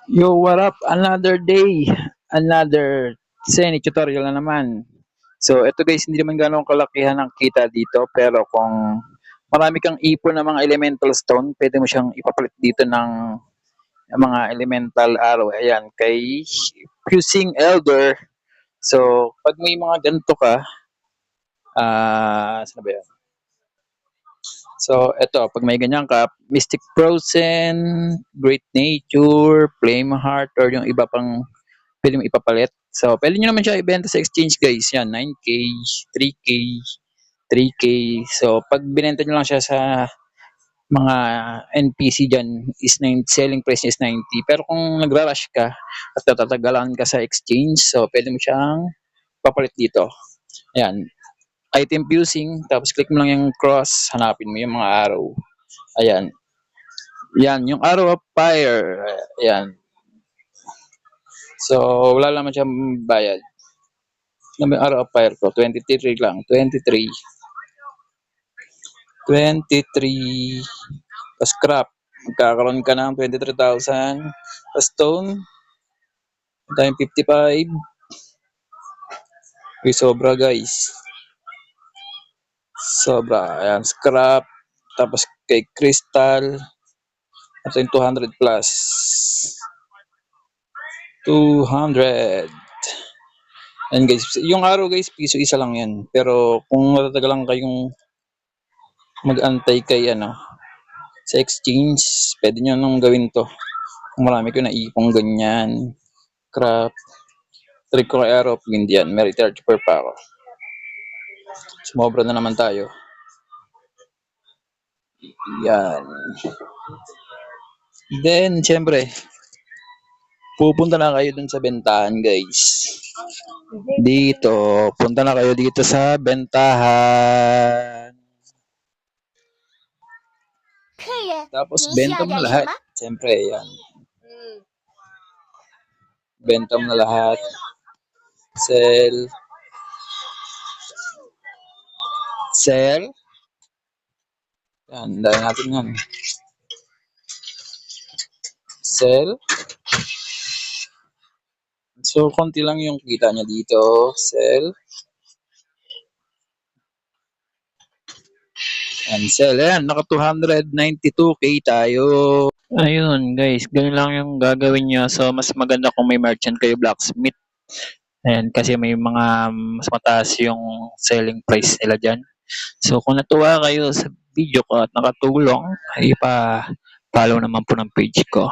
Yo, what up? Another day, another Zenny tutorial na naman. So, ito guys, hindi naman gano'ng kalakihan ng kita dito, pero kung marami kang ipon ng mga elemental stone, pwede mo siyang ipapalit dito ng mga elemental arrow. Ayan, kay Fusing Elder. So, pag may mga ganito ka, saan ba yan? So, eto, pag may ganyan ka, Mystic Frozen, Great Nature, Flame Heart, or yung iba pang pwede mo ipapalit. So, pwede nyo naman siya ibenta sa exchange guys. Yan, 9K, 3K, 3K. So, pag binenta nyo lang siya sa mga NPC dyan, selling price is 90. Pero kung nagra-rush ka at natatagalan ka sa exchange, so pwede mo siyang papalit dito. Ayan, item fusing, tapos click mo lang yung cross, hanapin mo yung mga arrow. Ayan. Yan, yung arrow of fire. Ayan. So, wala naman siyang bayad. Ano yung arrow of fire ko? 23 lang. 23. 23. Tapos scrap. Magkakaroon ka ng 23,000. Tapos stone. Tayong 55. May sobra guys. Sobra. Ayan, scrap. Tapos kay crystal. Ito yung 200 plus. 200. Ayan guys. Yung arrow guys, piso isa lang yan. Pero kung matatagal lang kayong mag-antay kay sa exchange, pwede nyo nang gawin to. Kung marami ko naipong ganyan. Crap. Trick ko kay aeroplane yan. May recharge per pa ako. Sumobra na naman tayo. Yan. Then, syempre, pupunta na kayo dun sa bentahan, guys. Dito. Punta na kayo dito sa bentahan. Tapos, benta mo na lahat. Syempre, yan. Benta mo na lahat. Sell. Sell. Yan, dahil natin yan. Sell. So, konti lang yung kita niya dito. Sell. And sell. Ayan, naka 292k tayo. Ayun, guys. Ganun lang yung gagawin nyo. So, mas maganda kung may merchant kayo, blacksmith. Ayan, kasi may mga mas mataas yung selling price nila dyan. So, kung natuwa kayo sa video ko at nakatulong, ay pa-follow naman po ng page ko.